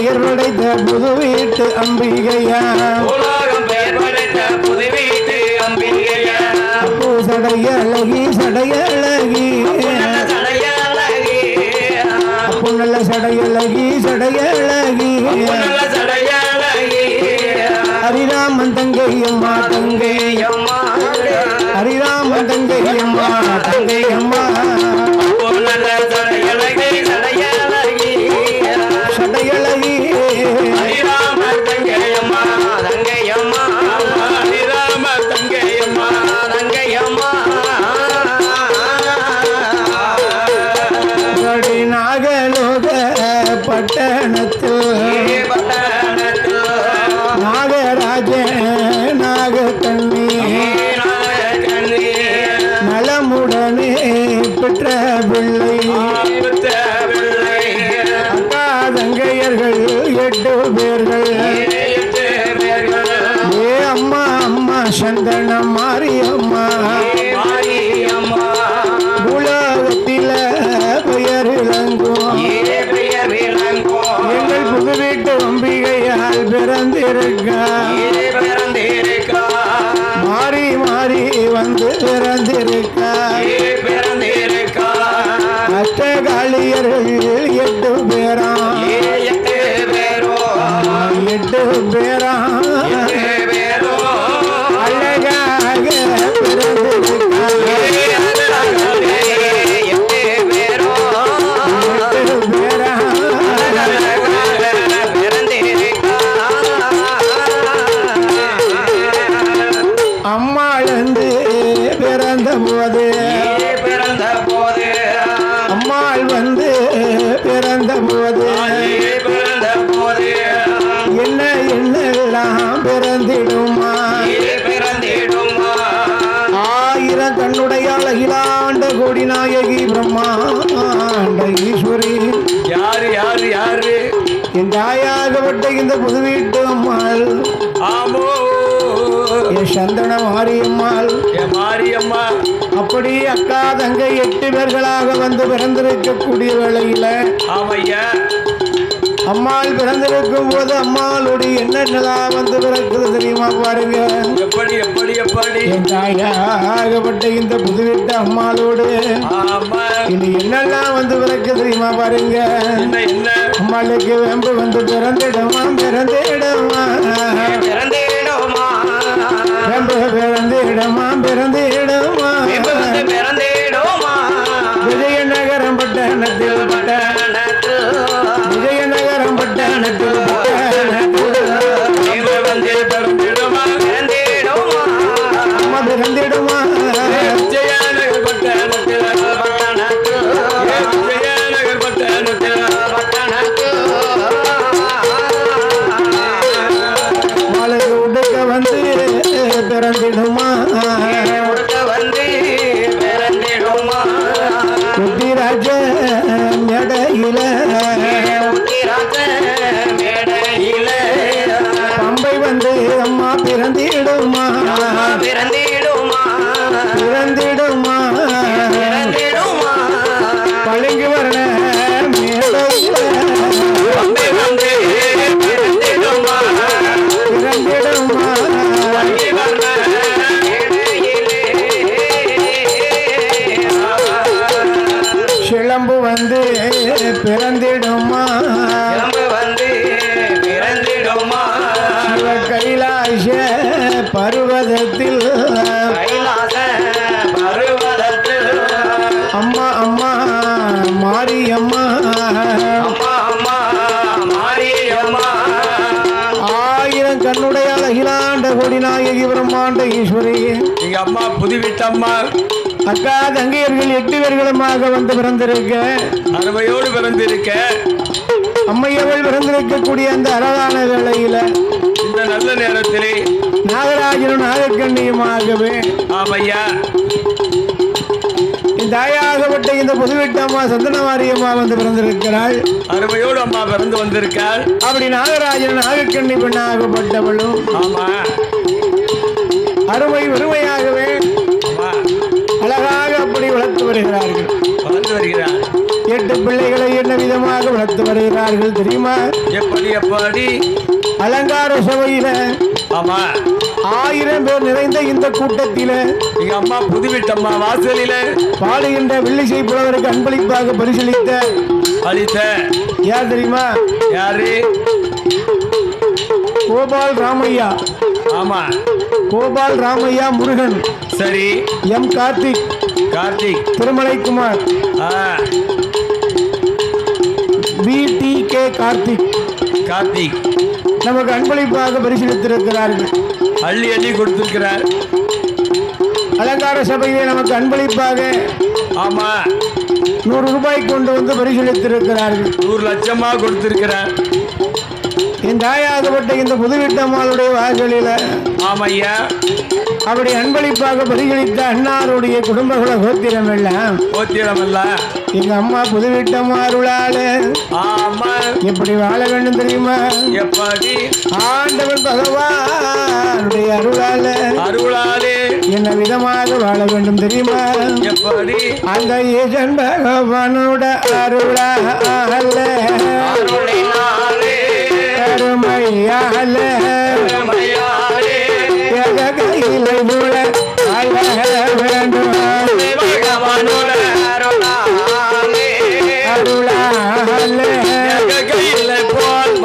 பெயர் படைத்த புது வீட்டு அம்பிகையா உலகம் பெயர் படைத்த புது வீட்டு அம்பிகையா அப்போ சடையழகி சடையழகி சடையழகி அப்போ நல்ல சடையழகி சடையழகி சடையழகி ஹரிராமன் தங்கையம்மா தங்கையம்மா ஹரிராமன் தங்கையம்மா தங்கையம்மா சடையழகி சடையழகி சடையழகி ஹரிராமன் தங்கையம்மா தங்கையம்மா ஹரிராமன் தங்கையம்மா தங்கையம்மா நாகலோக பட்டணத்து நாகராஜ நாகக்கண்ணி நலமுடனே பெற்ற பிள்ளை அக்கா தங்கையர்கள் 8 பேர்கள் ஏ அம்மா அம்மா சந்தனம் மாரியம்மா உலகத்தில பெயர் விளங்கும் எங்கள் புது வீட்டு அம்பிகையால் பிறந்திருக்கா மாறி மாறி வந்து பிறந்திருக்கா அஷ்டகாளியர்கள் 8 பேராம் 8 பேராம் அழகாக பிறந்திருக்கா 8 பேராம் அம்மாளந்து பிறந்த போது அம்மாள் வந்து பிறந்த போது என்ன என்னெல்லாம் பிறந்திடுமா 1000 கண்ணுடைய அழகிலாண்ட கோடி நாயகி பிரம்மாண்ட ஈஸ்வரி யாரு யாரு யாரு என் தாயாகப்பட்ட இந்த புது வீட்டு அம்மாள் ஆமோ என் சந்தன மாரியம்மாள் மாரியம்மா அப்படி அக்கா தங்கை 8 பேர்களாக வந்து பிறந்திருக்கக்கூடிய வேளையில ஆமையா அம்மாள் பிறந்திருக்கும் போது அம்மாளுடைய என்னென்னலாம் வந்து பிறக்குது தெரியுமா பாருங்க எப்படி எப்படி எப்படி என் தாயாகப்பட்ட இந்த புது வீட்டு அம்மாளோடு ஆமா இனி என்னெல்லாம் வந்து பிறக்கு தெரியுமா பாருங்க என்ன என்ன அம்மாளுக்கு வெம்பு வந்து பிறந்திடுமா பிறந்திடுமா பிறந்திடுமா வெம்பு பிறந்திடுமா பிறந்திடுமா பிறந்திடுமா விஜயநகரம் பட்டணத்தில் விஜயநகரம் பட்டணத்தில் வந்து பிறந்திடுமா பிறந்திடுமா அம்மா பிறந்திடுமா விஜயநகர் பட்டணத்தில் விஜயநகர் பட்டணத்தில் மாளுக்கு உடுக்க வந்து பிறந்திடுமா வந்து பிறந்திடுமா குட்டிராஜ மேடையில பம்பை வந்து அம்மா பிறந்திடுமா பிறந்திடுமா பிறந்திடுமா பிறந்திடுமா பளிங்கு வரண மேடையில பிறந்திடுமா பிறந்திடுமா சிலம்பு வந்து பிறந்திடுமா வந்து பிறந்திடுமா சிவ கைலாச பருவதத்தில் கைலாச பருவதத்தில் அம்மா அம்மா மாரியம்மா அம்மா அம்மா மாரியம்மா 1000 கண்ணுடைய அழகிலாண்ட கொடி நாயகி பிரம்மாண்ட ஈஸ்வரி எங்க அம்மா புது வீட்டம்மா அக்கா தங்கையர்கள் 8 பேர்களுமாக வந்து பிறந்திருக்க அருமையோடு பிறந்திருக்க அம்மையவள் பிறந்திருக்கக்கூடிய அந்த அழகான வேளையில இந்த நல்ல நேரத்திலே நாகராஜனும் நாகக்கண்ணியுமாகவே ஆமையா இந்த தாயாகப்பட்ட இந்த புதுவீட்டம்மா சந்தனமாரியம்மா வந்து பிறந்திருக்கிறாள். அருமையோடு அம்மா பிறந்து வந்திருக்காள். அப்படி நாகராஜன் நாகக்கண்ணி பெண்ணாகப்பட்டவளும் ஆமா அருமை வெறுமையாகவே அழகாக அப்படி வளர்த்து வருகிறார்கள். வளர்ந்து வருகிறார். 8 பிள்ளைகளை என்ன விதமாக வளர்த்து வருகிறார்கள் தெரியுமா? எப்படி அலங்கார சபையில ஆமா 1000 பேர் நிறைந்த இந்த கூட்டத்தில எங்க அம்மா புதுவிட்டம்மா வாசலில பாடுகின்ற வெள்ளிசை புலவருக்கு அன்பளிப்பாக பரிசளித்த யார் தெரியுமா? யாரு? கோபால் ராமையா. ஆமா, கோபால் ராமையா முருகன். சரி. எம் கார்த்திக் திருமலைக்குமார், VTK கார்த்திக் நமக்கு அன்பளிப்பாக பரிசீலித்திருக்கிறார்கள். அள்ளி அள்ளி கொடுத்திருக்கிறார். அலங்கார சபையிலே நமக்கு அன்பளிப்பாக ஆமா 100 ரூபாய் கொண்டு வந்து பரிசீலித்திருக்கிறார்கள். 100 லட்சமா கொடுத்திருக்கிறார். என் தாயாகப்பட்ட இந்த புதுவிட்டம்மாளுடைய வாசலில ஆமையா அப்படி அன்பளிப்பாக பரிசீலித்த அன்னாருடைய குடும்பகுல கோத்திரம் எல்லாம் எங்க அம்மா புதுவிட்டம்மாருளால எப்படி வாழ வேண்டும் தெரியுமா? எப்படி? ஆண்டவன் பகவானுடைய அருளாலே என்ன விதமாக வாழ வேண்டும் தெரியுமா? எப்படி? அந்த ஈசன் பகவானோட அருளாலே கையிலை மூல வாழ வேண்டும் அருளாலே கையிலை போல்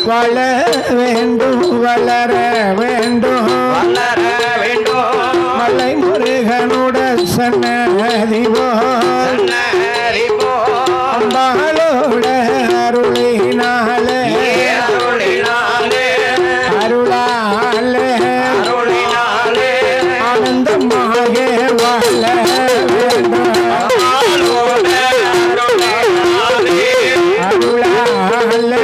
வாழ வேண்டும் வளர வேண்டும் மலை முருகனோட சன்னதிவோ அம்பாளோட அருளினாலே ஆனந்தமாக வாழ வேண்டும் அருளாலே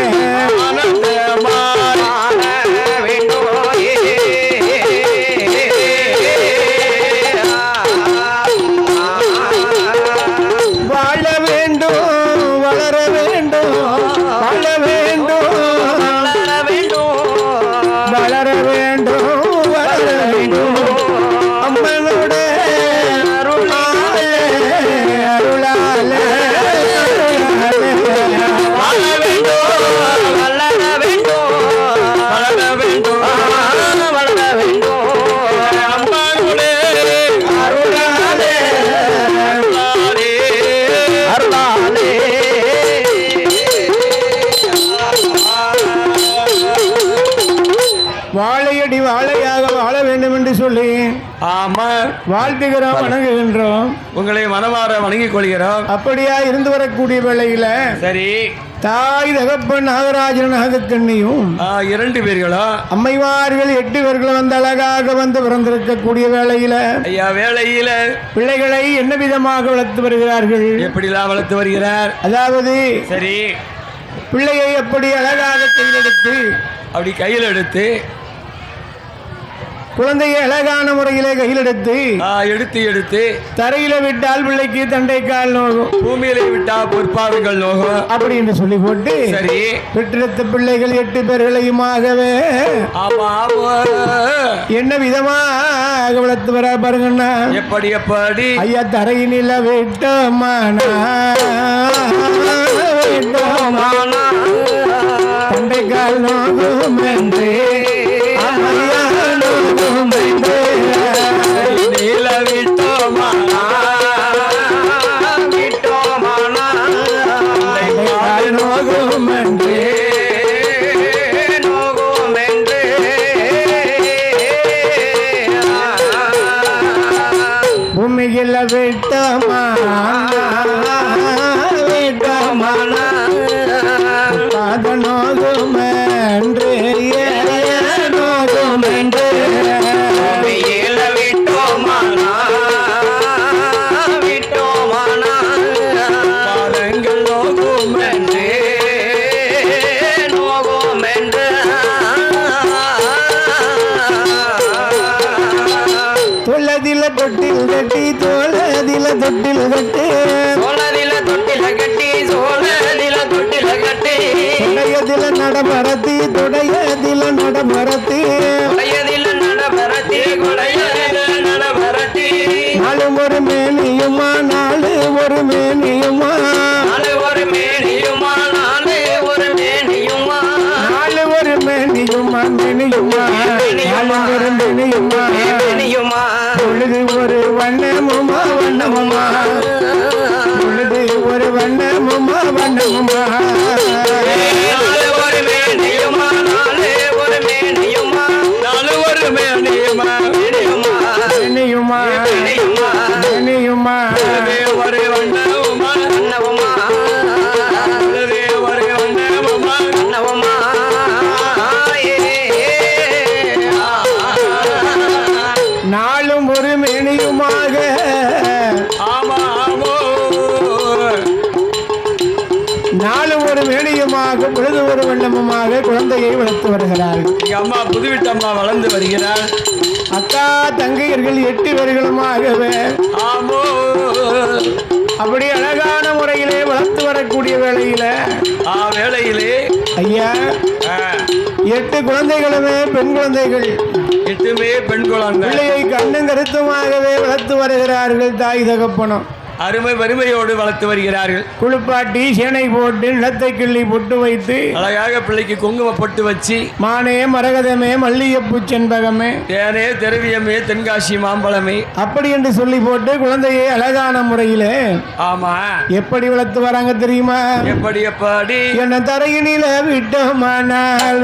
வாழையடி வாழையாக வாழ வேண்டும் என்று சொல்லி ஆமா வாழ்த்துகிறோம், வணங்குகின்றோம். உங்களை மனமாற வணங்கிக் கொள்கிறோம். அப்படியா இருந்து வரக்கூடிய வேளையில சரி தாய் தகப்பன் நாகராஜன் நாகக்கண்ணியும் 2 பேர்களும் அம்மைமார்கள் 8 பேர்களும் வந்து அழகாக வந்து பிறந்திருக்கக்கூடிய வேளையில வேளையில பிள்ளைகளை என்ன விதமாக வளர்த்து வருகிறார்கள்? எப்படிலாம் வளர்த்து வருகிறார்? அதாவது சரி பிள்ளையை எப்படி அழகாக கையில் எடுத்து குழந்தையை அழகான முறையிலே கையில் எடுத்து தரையில விட்டால் பிள்ளைக்கு தண்டைக்கால் நோகும், பூமியிலே விட்டால் பொற்பாதங்கள் நோகும் அப்படி என்று சொல்லி போட்டு சரி பெற்றெடுத்த பிள்ளைகள் 8 பேர்களையுமாகவே என்ன விதமாக வளர்த்து வர பாருங்கண்ணா. எப்படி ஐயா தரையினில விட்டோமானா தண்டைக்கால் நோகும் என்று பூமியில் விட்டோமா நோகும் என்று நோகும் என்று தொல்லதில தொட்டில் கட்டி தோழதில தொட்டில் கட்டி துடையதில நடமரத்தி வண்ணமுமா நாலு ஒரு மேனியுமா நாலு ஒரு மேனியுமா நாலு ஒரு மேனியுமா மேனியுமா இனியுமா மேனியுமா இனியுமா ஒரு வண்ணமுமா வண்ணமுமா ஒரு வண்ணமுமா வண்ணமுமா நாளும் ஒரு மேனியுமாக ஆமா ஆமோ நாளும் ஒரு மேனியுமாக பொழுது ஒரு வண்ணமுமாக குழந்தையை வளர்த்து வருகிறார்கள். எங்க அம்மா புதுவிட்டம்மா வளர்ந்து வருகிறார். அக்கா தங்கையர்கள் 8 பேர்களுமாகவே ஆமோ அப்படி அழகான முறையிலே வளர்த்து வரக்கூடிய வேளையில வேளையிலே ஐயா 8 குழந்தைகளுமே பெண் குழந்தைகள். 8 பெண் குழந்தை. பிள்ளையை கண்ணும் கருத்துமாகவே வளர்த்து வருகிறார்கள். தாய் தகப்பனும் அருமை வறுமையோடு வளர்த்து வருகிறார்கள். குளிப்பாட்டி சேனை போட்டு நிலத்தை கிள்ளி பொட்டு வைத்து அழகாக பிள்ளைக்கு குங்கும பொட்டு வச்சு மானே மரகதமே மல்லிகைப்பூ செண்பகமே தேனே திரவியமே தென்காசி மாம்பழமே அப்படி என்று சொல்லி போட்டு குழந்தையை அழகான முறையில ஆமா எப்படி வளர்த்து வராங்க தெரியுமா? எப்படி எப்படி என்ன தரையினில விட்டோமானால்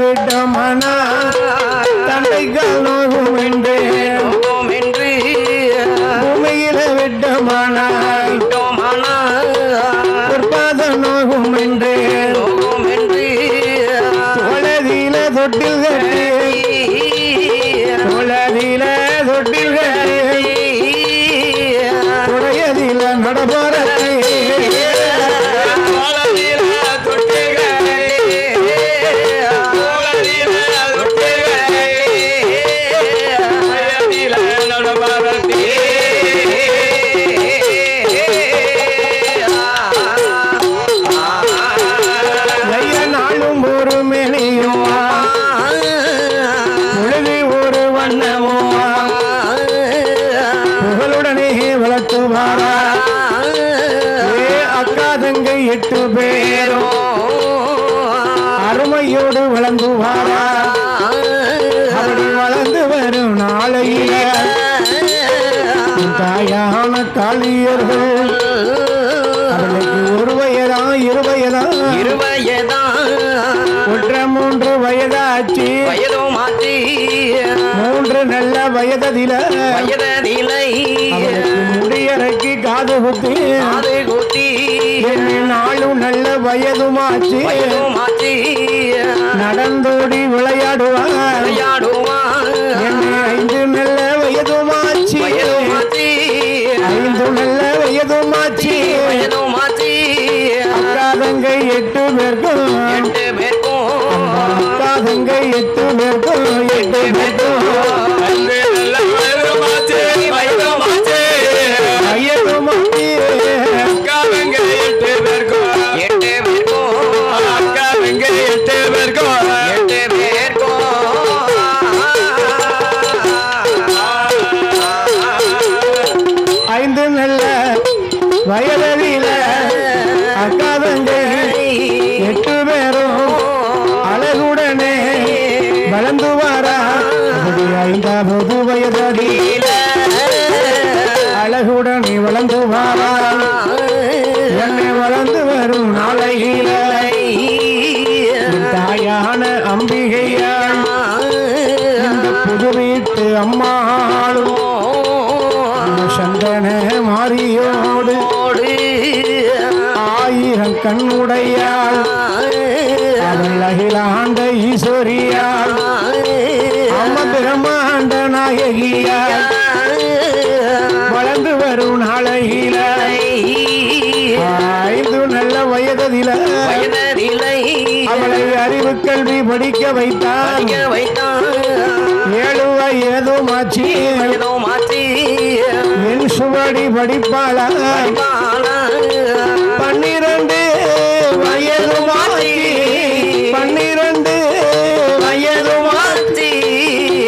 தந்தைக்கால் நோகும் என்று பூமியில விட்டோமானால் பொற்பாத நோகும் என்று தொழதில தொட்டில் கட்டி தொழதில தொட்டில் கட்டி துடையதில நடப்பறத்தை அக்காதங்கை 8 பேரும் அருமையோடு வளர்ந்துவாரா. அப்படி வளர்ந்து வரும் நாளையில தாயான காளியர்கள் அவளுக்கு 1 வயதா 2 வயதா 2 வயதா 3 வயதாச்சு 3 நல்ல வயதில முடியறக்கி காது குத்தி 4 நல்ல வயதுமாச்சு நடந்தோடி விளையாடுவார் 5 நல்ல வயதுமாச்சு 5 நல்ல வயதுமாச்சு அக்காதங்கை 8 பேருக்கும் அக்காதங்கை 8 பேருக்கும் வயதில அக்காதங்கை 8 பேரும் அழகுடனே வளர்ந்து வாரா. 5வது வயதில அழகுடனே வளர்ந்து வாரா. என்னை வளர்ந்து வரும் நாளையில தாயான அம்பிகையால் இந்த புது வீட்டு அம்மாளும் சந்தன மாரியோடு 1000 கண்ணுடையாள் அவள் அகிலாண்ட ஈஸ்வரியாள் அம்மா பிரம்மாண்ட நாயகியாள் வளர்ந்து வரும் நாளையில 5 நல்ல வயதில அவளை அறிவு கல்வி படிக்க வைத்தான். 7 வயதுமாச்சு என் சுவடி படிப்பாளா. 12 வயதுமாச்சு 12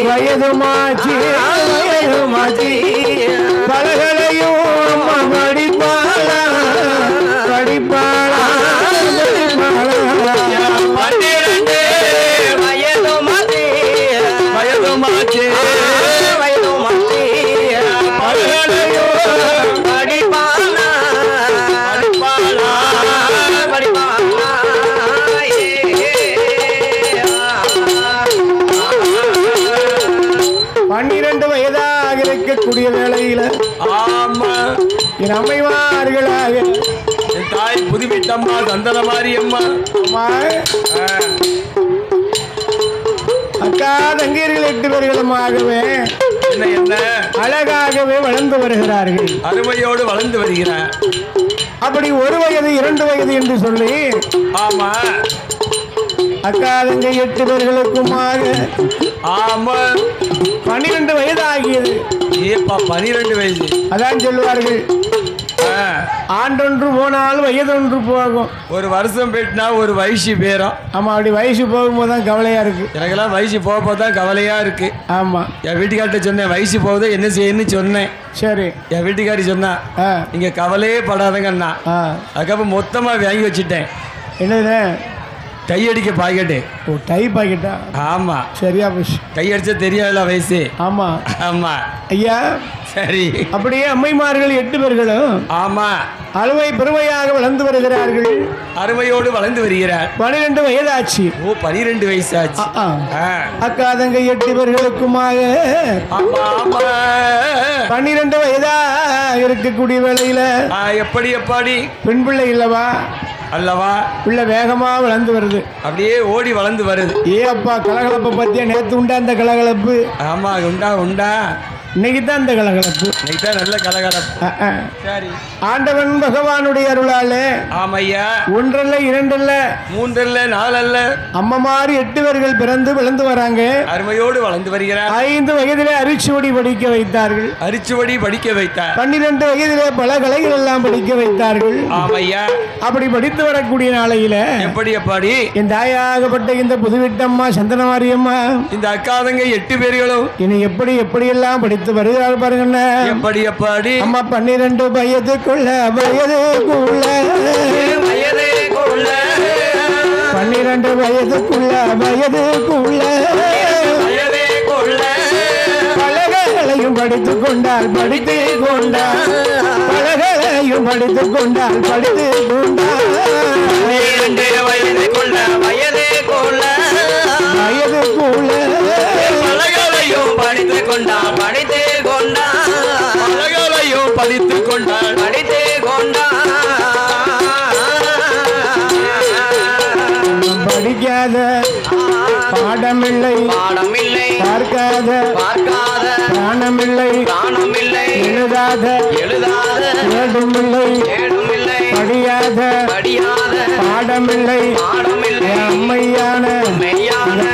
வயதுமாச்சு பலகளையும் அம்மா படிப்பாளா படிப்பாளா 12 வயதுமாச்சு பலகளையும் படிப்பாளா வேளையில ஆமா என் அம்மைமார்களாக என் தாய் புதுவிட்டம்மா சந்தன மாரியம்மா அம்மா, அக்கா தங்கீர்கள் 8 பேர்களுமாகவே என்ன என்ன அழகாகவே வளர்ந்து வருகிறார்கள். அருமையோடு வளர்ந்து வருகிறார். அப்படி 1 வயது 2 வயது என்று சொல்லி ஆமா அக்கா தங்கை 8 பேர்களுக்குமாக ஆமா 12 வயது ஆகியது. ஏப்பா 12 வயசு. அதான் சொல்லுவார்கள், ஆண்டொன்று போனால் வயதொன்று போகும். ஒரு வருஷம் போயிட்டுனா ஒரு வயசு பேரும். ஆமா, அப்படி வயசு போகும்போது தான் கவலையா இருக்கு. எனக்கெல்லாம் வயசு போக தான் கவலையா இருக்கு. ஆமா, என் வீட்டுக்கார்ட்ட சொன்னேன் வயசு போகுது என்ன செய்யணும்னு சொன்னேன். சரி, என் வீட்டுக்காரி சொன்னா நீங்க கவலையே படாதங்கண்ணா. அதுக்கப்புறம் மொத்தமா வாங்கி வச்சுட்டேன். என்னது? டை அடிக்க பாக்கெட்டு. ஓ, டை பாக்கெட்டா? ஆமா, சரியா போச்சு. டை அடிச்சா தெரியாதுல வயசு. ஆமா ஆமா ஐயா. சரி, அப்படியே அம்மைமார்கள் 8 பேர்களும் ஆமா அழுவை பெருமையாக வளர்ந்து வருகிறார்கள். அருமையோடு வளர்ந்து வருகிறார். 12 வயதாச்சு. ஓ, 12 வயசு ஆச்சு. அக்கா தங்கை 8 பேர்களுக்குமாக 12 வயதா இருக்கக்கூடிய வேளையில எப்படி பெண் பிள்ளை இல்லவா அல்லவா பிள்ளை வேகமா வளர்ந்து வருது. அப்படியே ஓடி வளர்ந்து வருது. ஏ அப்பா, கலகலப்பை பத்தியா? நேத்து உண்டா அந்த கலகலப்பு? ஆமா, உண்டா இன்னைக்கு தான் அந்த கலகலப்பு. இன்னைக்கு தான் நல்ல கலகலப்பு. சரி, ஆண்டவன் பகவானுடைய அருளாலே ஆமையா 1 அல்ல 2 அல்ல 3 அல்ல 4 அல்ல அம்மமாரி 8 பேர்கள் பிறந்து வளர்ந்து வராங்க. அருமையோடு வளர்ந்து வருகிறார். 5 வயதிலே அரிச்சுவடி படிக்க வைத்தார்கள். அரிச்சுவடி படிக்க வைத்தார். 12 வயதிலே பல கலைகள் எல்லாம் படிக்க வைத்தார்கள். ஆமையா, அப்படி படித்து வரக்கூடிய நாளையில எப்படி என் தாயாகப்பட்ட இந்த புதுவிட்டம்மா சந்தன மாரியம்மா இந்த அக்காதங்க 8 பேர்களும் இனி எப்படி எல்லாம் படித்து வருகிறாள் பாருங்க. எப்படி அம்மா 12 வயதுக்குள்ள 12 வயதுக்குள்ள பலகளையும் படித்துக் கொண்டால் பலகளையும் படித்துக் கொண்டால் 12 வயதுக்குள்ள வயதுக்குள்ள பலகளையும் படித்துக் கொண்டால் படிக்காத பாடமில்லை பார்க்காத பிராணமில்லை எழுதாத ஏதுமில்லை படியாத பாடமில்லை அம்மையான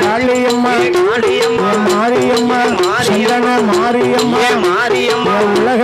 காளியம்மா மாரியம்மா சந்தன மாரியம்மா உலக